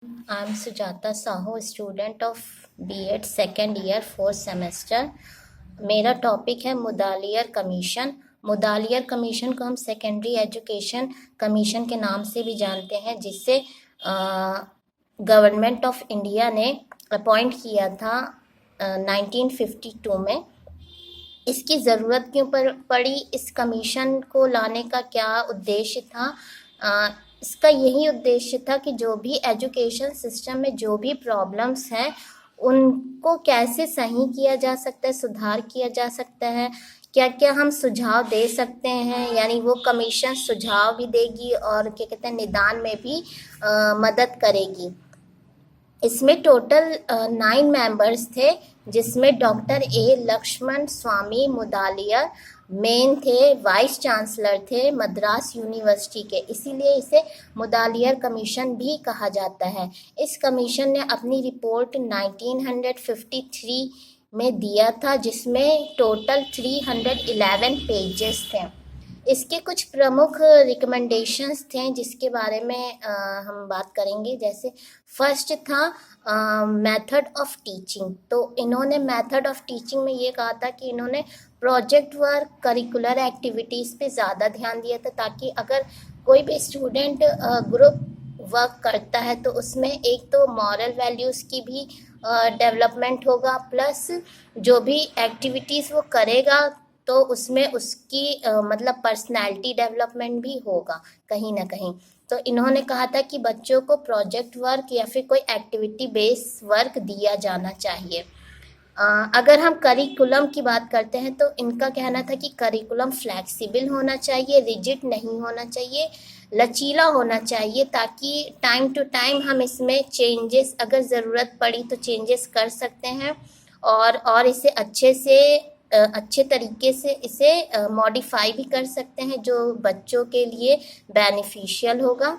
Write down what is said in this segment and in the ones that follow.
I am Sujata Sahu, student of B.Ed second year, fourth semester. मेरा topic है Mudaliar commission. Mudaliar commission को हम secondary education commission के नाम से भी जानते हैं, जिससे गवर्नमेंट ऑफ इंडिया ने अपॉइंट किया था 1952 में। इसकी ज़रूरत क्यों पड़ी, इस कमीशन को लाने का क्या उद्देश्य था? इसका यही उद्देश्य था कि जो भी एजुकेशन सिस्टम में जो भी प्रॉब्लम्स हैं उनको कैसे सही किया जा सकता है, सुधार किया जा सकता है, क्या क्या हम सुझाव दे सकते हैं। यानी वो कमीशन सुझाव भी देगी और क्या कहते हैं, निदान में भी मदद करेगी। इसमें टोटल 9 मेंबर्स थे, जिसमें doctor A Lakshman Swami Mudaliar main थे, वाइस चांसलर थे मद्रास यूनिवर्सिटी के, इसीलिए इसे मुदालियर कमीशन भी कहा जाता है। इस कमीशन ने अपनी रिपोर्ट 1953 में दिया था, जिसमें टोटल 311 पेजेस थे। इसके कुछ प्रमुख रिकमेंडेशंस थे जिसके बारे में हम बात करेंगे। जैसे फर्स्ट था मेथड ऑफ टीचिंग। तो इन्होंने मेथड ऑफ टीचिंग में ये कहा था कि इन्होंने प्रोजेक्ट वर्क, करिकुलर एक्टिविटीज़ पे ज़्यादा ध्यान दिया था, ताकि अगर कोई भी स्टूडेंट ग्रुप वर्क करता है तो उसमें एक तो मॉरल वैल्यूज़ की भी डेवलपमेंट होगा, प्लस जो भी एक्टिविटीज़ वो करेगा तो उसमें उसकी मतलब पर्सनैलिटी डेवलपमेंट भी होगा कहीं ना कहीं। तो इन्होंने कहा था कि बच्चों को प्रोजेक्ट वर्क या फिर कोई एक्टिविटी बेस्ड वर्क दिया जाना चाहिए। अगर हम करिकुलम की बात करते हैं तो इनका कहना था कि करिकुलम फ्लैक्सिबल होना चाहिए, रिजिड नहीं होना चाहिए, लचीला होना चाहिए, ताकि टाइम टू टाइम हम इसमें चेंजेस, अगर ज़रूरत पड़ी तो चेंजेस कर सकते हैं और इसे अच्छे तरीके से इसे मॉडिफाई भी कर सकते हैं, जो बच्चों के लिए बेनिफिशियल होगा।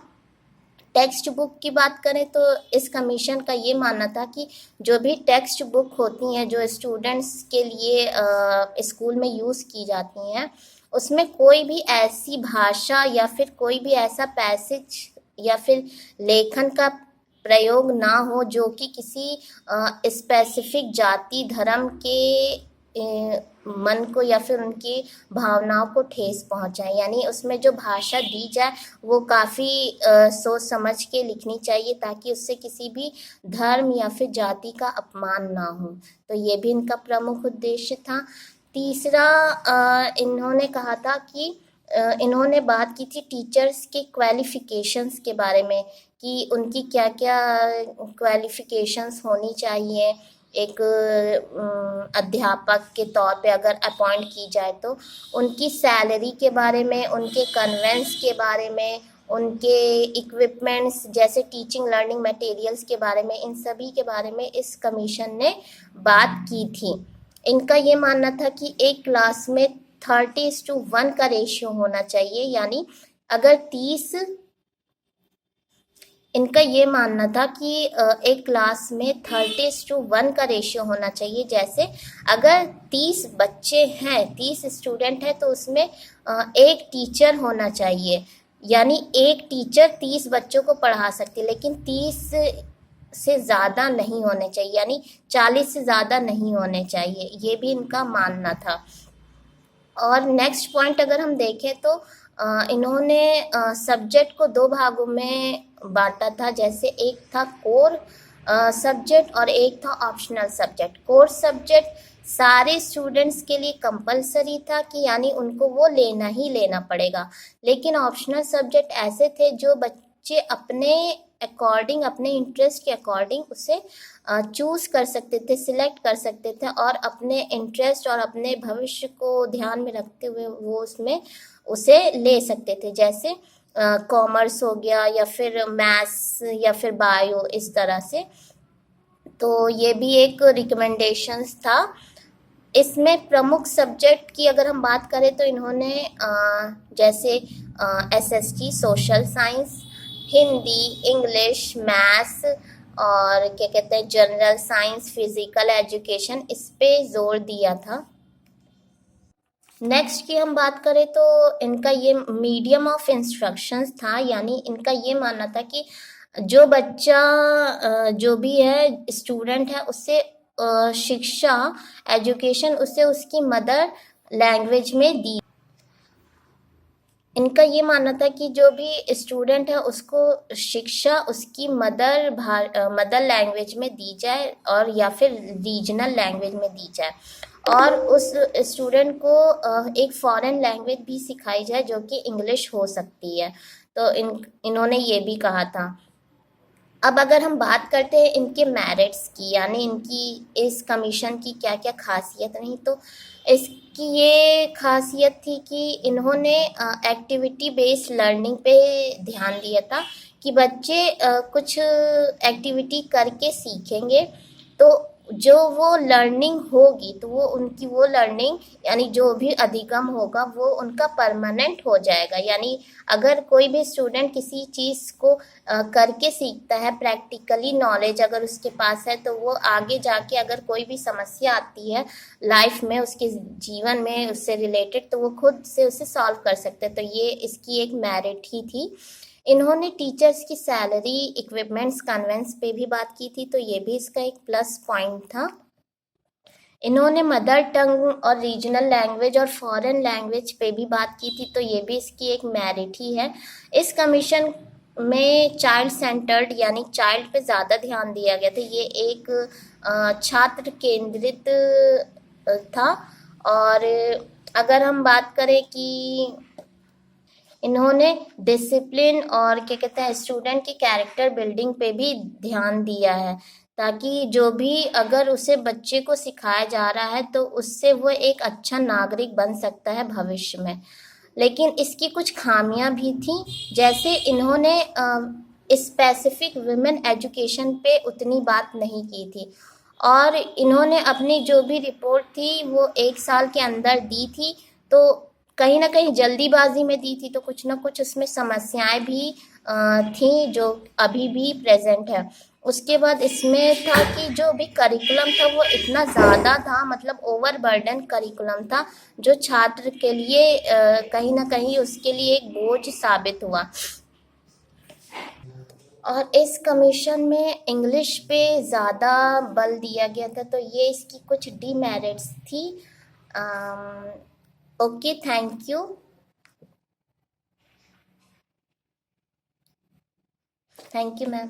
टेक्स्ट बुक की बात करें तो इस कमीशन का ये मानना था कि जो भी टेक्स्ट बुक होती हैं जो स्टूडेंट्स के लिए स्कूल में यूज़ की जाती हैं, उसमें कोई भी ऐसी भाषा या फिर कोई भी ऐसा पैसेज या फिर लेखन का प्रयोग ना हो जो कि किसी स्पेसिफिक जाति धर्म के मन को या फिर उनकी भावनाओं को ठेस पहुंचाए। यानी उसमें जो भाषा दी जाए वो काफ़ी सोच समझ के लिखनी चाहिए, ताकि उससे किसी भी धर्म या फिर जाति का अपमान ना हो। तो ये भी इनका प्रमुख उद्देश्य था। तीसरा इन्होंने कहा था कि इन्होंने बात की थी टीचर्स के क्वालिफिकेशंस के बारे में, कि उनकी क्या क्या क्वालिफिकेशंस होनी चाहिए एक अध्यापक के तौर पे अगर अपॉइंट की जाए तो। उनकी सैलरी के बारे में, उनके कन्वेंस के बारे में, उनके इक्विपमेंट्स जैसे टीचिंग लर्निंग मटेरियल्स के बारे में, इन सभी के बारे में इस कमीशन ने बात की थी। इनका ये मानना था कि एक क्लास में 30:1 का रेशियो होना चाहिए। यानी अगर 30 इनका ये मानना था कि एक क्लास में 30:1 का रेशियो होना चाहिए। जैसे अगर 30 बच्चे हैं, 30 स्टूडेंट हैं, तो उसमें एक टीचर होना चाहिए। यानी एक टीचर 30 बच्चों को पढ़ा सकती है, लेकिन 30 से ज़्यादा नहीं होने चाहिए, यानी 40 से ज़्यादा नहीं होने चाहिए। ये भी इनका मानना था। और नेक्स्ट पॉइंट अगर हम देखें तो इन्होंने सब्जेक्ट को 2 भागों में बांटा था। जैसे एक था कोर सब्जेक्ट और एक था ऑप्शनल सब्जेक्ट। कोर सब्जेक्ट सारे स्टूडेंट्स के लिए कंपलसरी था कि यानी उनको वो लेना ही लेना पड़ेगा, लेकिन ऑप्शनल सब्जेक्ट ऐसे थे जो बच्चे अपने अकॉर्डिंग, अपने इंटरेस्ट के अकॉर्डिंग उसे चूज़ कर सकते थे, सिलेक्ट कर सकते थे, और अपने इंटरेस्ट और अपने भविष्य को ध्यान में रखते हुए वो उसमें उसे ले सकते थे। जैसे कॉमर्स हो गया या फिर मैथ्स या फिर बायो, इस तरह से। तो ये भी एक रिकमेंडेशंस था। इसमें प्रमुख सब्जेक्ट की अगर हम बात करें तो इन्होंने जैसे SST social science, Hindi, English, maths और क्या कहते हैं जनरल साइंस, फिजिकल एजुकेशन, इस पे जोर दिया था। नेक्स्ट की हम बात करें तो इनका ये मीडियम ऑफ इंस्ट्रक्शंस था। यानी इनका ये मानना था कि जो बच्चा जो भी है स्टूडेंट है उससे शिक्षा एजुकेशन उसे उसकी मदर लैंग्वेज में दी। इनका ये मानना था कि जो भी स्टूडेंट है उसको शिक्षा उसकी मदर लैंग्वेज में दी जाए और या फिर रीजनल लैंग्वेज में दी जाए, और उस स्टूडेंट को एक फॉरेन लैंग्वेज भी सिखाई जाए जो कि इंग्लिश हो सकती है। तो इन्होंने ये भी कहा था। अब अगर हम बात करते हैं इनके मेरिट्स की, यानी इनकी इस कमीशन की क्या क्या खासियत रही, तो इसकी ये खासियत थी कि इन्होंने एक्टिविटी बेस्ड लर्निंग पे ध्यान दिया था कि बच्चे कुछ एक्टिविटी करके सीखेंगे, तो जो वो लर्निंग होगी तो वो उनकी वो लर्निंग यानी जो भी अधिगम होगा वो उनका परमानेंट हो जाएगा। यानी अगर कोई भी स्टूडेंट किसी चीज़ को करके सीखता है, प्रैक्टिकली नॉलेज अगर उसके पास है, तो वो आगे जाके अगर कोई भी समस्या आती है लाइफ में उसके जीवन में उससे रिलेटेड, तो वो खुद से उसे सॉल्व कर सकते हैं। तो ये इसकी एक मेरिट ही थी। इन्होंने टीचर्स की सैलरी, इक्विपमेंट्स, कन्वेंस पे भी बात की थी, तो ये भी इसका एक प्लस पॉइंट था। इन्होंने मदर टंग और रीजनल लैंग्वेज और फॉरेन लैंग्वेज पे भी बात की थी, तो ये भी इसकी एक मेरिट ही है। इस कमीशन में चाइल्ड सेंटर्ड यानी चाइल्ड पे ज़्यादा ध्यान दिया गया था। ये एक छात्र केंद्रित था। और अगर हम बात करें कि इन्होंने डिसिप्लिन और क्या कहते हैं स्टूडेंट की कैरेक्टर बिल्डिंग पे भी ध्यान दिया है, ताकि जो भी अगर उसे बच्चे को सिखाया जा रहा है तो उससे वो एक अच्छा नागरिक बन सकता है भविष्य में। लेकिन इसकी कुछ खामियां भी थी, जैसे इन्होंने स्पेसिफिक वुमेन एजुकेशन पे उतनी बात नहीं की थी, और इन्होंने अपनी जो भी रिपोर्ट थी वो 1 साल के अंदर दी थी, तो कहीं ना कहीं जल्दीबाजी में दी थी, तो कुछ ना कुछ उसमें समस्याएं भी थी जो अभी भी प्रेजेंट है। उसके बाद इसमें था कि जो भी करिकुलम था वो इतना ज़्यादा था, मतलब ओवरबर्डन करिकुलम था, जो छात्र के लिए कहीं ना कहीं उसके लिए एक बोझ साबित हुआ। और इस कमीशन में इंग्लिश पे ज़्यादा बल दिया गया था, तो ये इसकी कुछ डीमेरिट्स थी। Okay, thank you. Thank you ma'am.